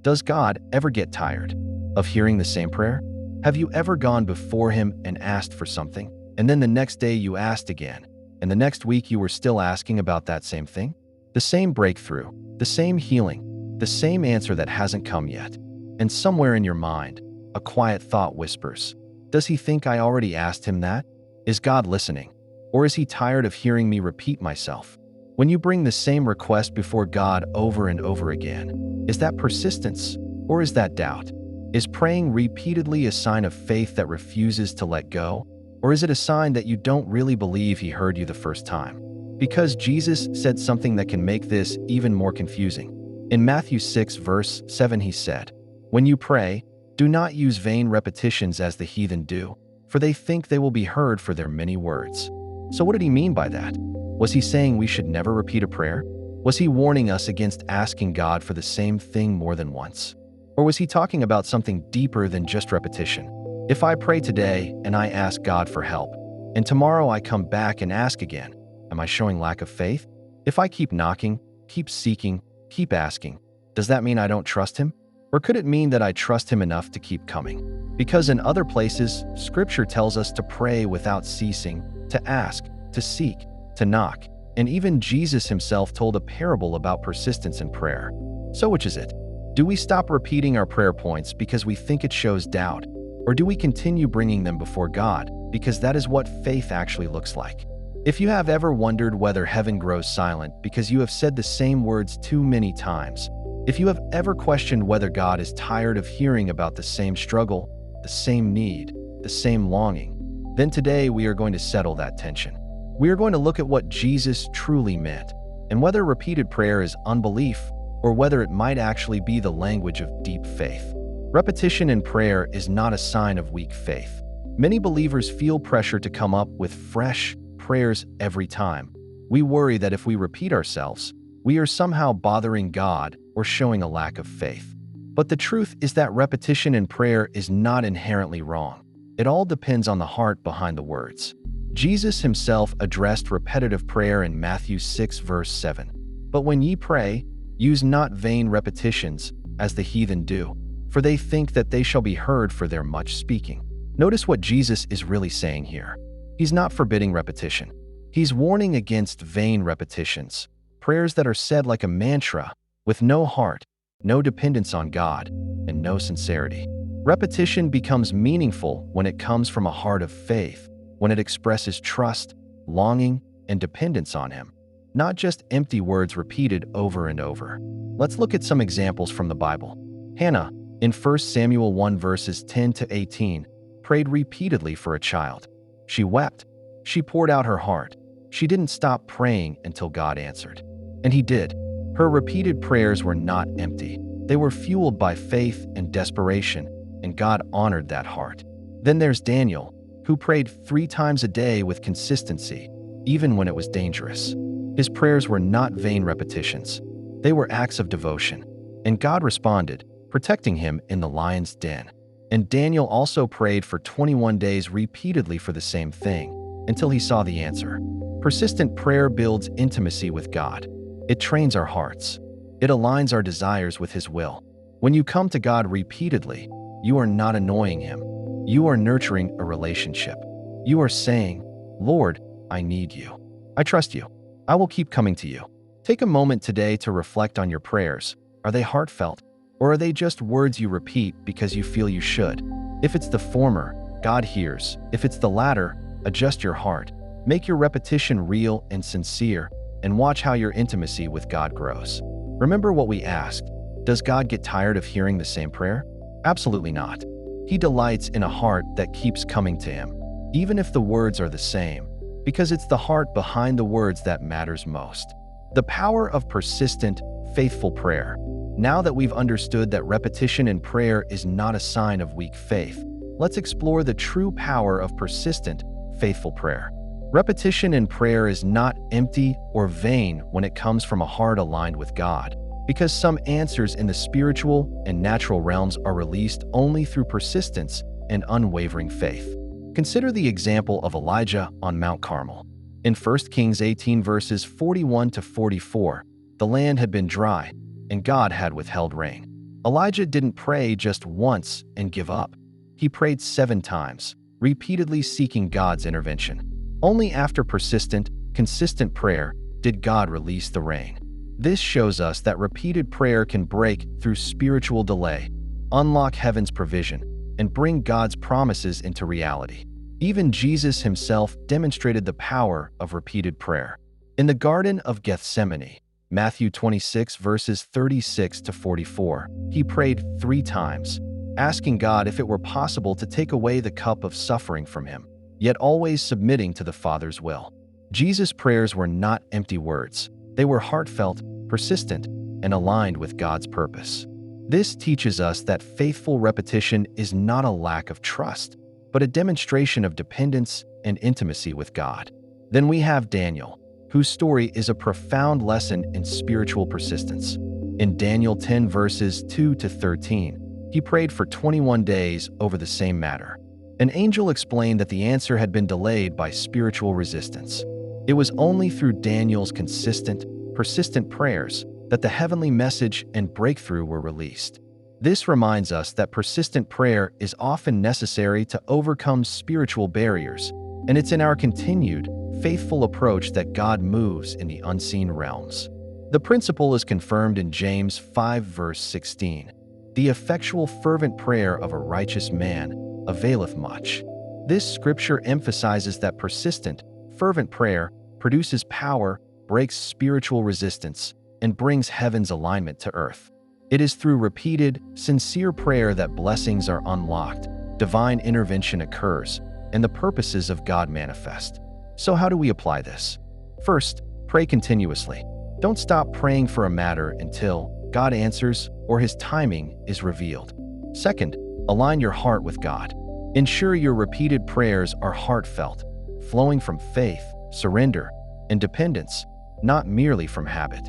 Does God ever get tired of hearing the same prayer? Have you ever gone before Him and asked for something, and then the next day you asked again, and the next week you were still asking about that same thing? The same breakthrough, the same healing, the same answer that hasn't come yet. And somewhere in your mind, a quiet thought whispers, does He think I already asked Him that? Is God listening? Or is He tired of hearing me repeat myself? When you bring the same request before God over and over again, is that persistence or is that doubt? Is praying repeatedly a sign of faith that refuses to let go? Or is it a sign that you don't really believe He heard you the first time? Because Jesus said something that can make this even more confusing. In Matthew 6 verse 7 He said, "When you pray, do not use vain repetitions as the heathen do, for they think they will be heard for their many words." So what did He mean by that? Was He saying we should never repeat a prayer? Was He warning us against asking God for the same thing more than once? Or was He talking about something deeper than just repetition? If I pray today and I ask God for help, and tomorrow I come back and ask again, am I showing lack of faith? If I keep knocking, keep seeking, keep asking, does that mean I don't trust Him? Or could it mean that I trust Him enough to keep coming? Because in other places, Scripture tells us to pray without ceasing, to ask, to seek, to knock, and even Jesus Himself told a parable about persistence in prayer. So which is it? Do we stop repeating our prayer points because we think it shows doubt? Or do we continue bringing them before God because that is what faith actually looks like? If you have ever wondered whether heaven grows silent because you have said the same words too many times, if you have ever questioned whether God is tired of hearing about the same struggle, the same need, the same longing, then today we are going to settle that tension. We are going to look at what Jesus truly meant, and whether repeated prayer is unbelief or whether it might actually be the language of deep faith. Repetition in prayer is not a sign of weak faith. Many believers feel pressure to come up with fresh prayers every time. We worry that if we repeat ourselves, we are somehow bothering God or showing a lack of faith. But the truth is that repetition in prayer is not inherently wrong. It all depends on the heart behind the words. Jesus Himself addressed repetitive prayer in Matthew 6 verse 7. "But when ye pray, use not vain repetitions, as the heathen do, for they think that they shall be heard for their much speaking." Notice what Jesus is really saying here. He's not forbidding repetition. He's warning against vain repetitions, prayers that are said like a mantra, with no heart, no dependence on God, and no sincerity. Repetition becomes meaningful when it comes from a heart of faith, when it expresses trust, longing, and dependence on Him, not just empty words repeated over and over. Let's look at some examples from the Bible. Hannah, in 1 Samuel 1 verses 10 to 18, prayed repeatedly for a child. She wept. She poured out her heart. She didn't stop praying until God answered. And He did. Her repeated prayers were not empty. They were fueled by faith and desperation, and God honored that heart. Then there's Daniel, who prayed 3 times a day with consistency, even when it was dangerous. His prayers were not vain repetitions. They were acts of devotion, and God responded, protecting him in the lion's den. And Daniel also prayed for 21 days repeatedly for the same thing, until he saw the answer. Persistent prayer builds intimacy with God. It trains our hearts. It aligns our desires with His will. When you come to God repeatedly, you are not annoying Him. You are nurturing a relationship. You are saying, "Lord, I need you. I trust you. I will keep coming to you." Take a moment today to reflect on your prayers. Are they heartfelt, or are they just words you repeat because you feel you should? If it's the former, God hears. If it's the latter, adjust your heart. Make your repetition real and sincere, and watch how your intimacy with God grows. Remember what we asked. Does God get tired of hearing the same prayer? Absolutely not. He delights in a heart that keeps coming to Him, even if the words are the same, because it's the heart behind the words that matters most. The power of persistent, faithful prayer. Now that we've understood that repetition in prayer is not a sign of weak faith, let's explore the true power of persistent, faithful prayer. Repetition in prayer is not empty or vain when it comes from a heart aligned with God, because some answers in the spiritual and natural realms are released only through persistence and unwavering faith. Consider the example of Elijah on Mount Carmel. In 1 Kings 18 verses 41 to 44, the land had been dry, and God had withheld rain. Elijah didn't pray just once and give up. He prayed 7 times, repeatedly seeking God's intervention. Only after persistent, consistent prayer did God release the rain. This shows us that repeated prayer can break through spiritual delay, unlock heaven's provision, and bring God's promises into reality. Even Jesus himself demonstrated the power of repeated prayer. In the Garden of Gethsemane, Matthew 26 verses 36 to 44, he prayed 3 times, asking God if it were possible to take away the cup of suffering from him, yet always submitting to the Father's will. Jesus' prayers were not empty words. They were heartfelt, persistent, and aligned with God's purpose. This teaches us that faithful repetition is not a lack of trust, but a demonstration of dependence and intimacy with God. Then we have Daniel, whose story is a profound lesson in spiritual persistence. In Daniel 10 verses 2 to 13, he prayed for 21 days over the same matter. An angel explained that the answer had been delayed by spiritual resistance. It was only through Daniel's consistent, persistent prayers that the heavenly message and breakthrough were released. This reminds us that persistent prayer is often necessary to overcome spiritual barriers, and it's in our continued, faithful approach that God moves in the unseen realms. The principle is confirmed in James 5 verse 16. The effectual fervent prayer of a righteous man availeth much. This scripture emphasizes that persistent, fervent prayer produces power, breaks spiritual resistance, and brings heaven's alignment to earth. It is through repeated, sincere prayer that blessings are unlocked, divine intervention occurs, and the purposes of God manifest. So how do we apply this? First, pray continuously. Don't stop praying for a matter until God answers or His timing is revealed. Second, align your heart with God. Ensure your repeated prayers are heartfelt, flowing from faith, surrender, and dependence, not merely from habit.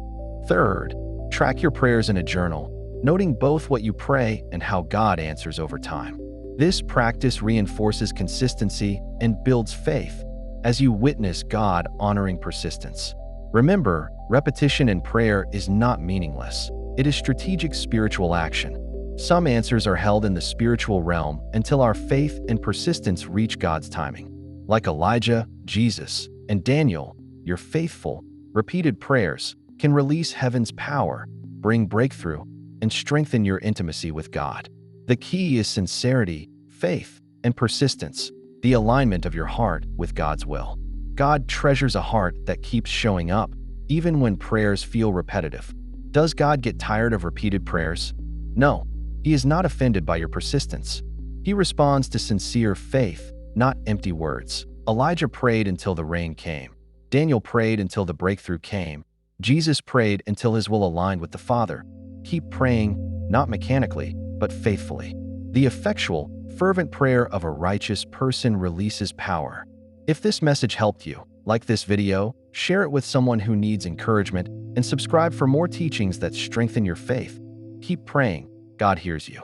Third, track your prayers in a journal, noting both what you pray and how God answers over time. This practice reinforces consistency and builds faith as you witness God honoring persistence. Remember, repetition in prayer is not meaningless. It is strategic spiritual action. Some answers are held in the spiritual realm until our faith and persistence reach God's timing. Like Elijah, Jesus, and Daniel, your faithful, repeated prayers can release heaven's power, bring breakthrough, and strengthen your intimacy with God. The key is sincerity, faith, and persistence, the alignment of your heart with God's will. God treasures a heart that keeps showing up, even when prayers feel repetitive. Does God get tired of repeated prayers? No, He is not offended by your persistence. He responds to sincere faith, not empty words. Elijah prayed until the rain came. Daniel prayed until the breakthrough came. Jesus prayed until his will aligned with the Father. Keep praying, not mechanically, but faithfully. The effectual, fervent prayer of a righteous person releases power. If this message helped you, like this video, share it with someone who needs encouragement, and subscribe for more teachings that strengthen your faith. Keep praying. God hears you.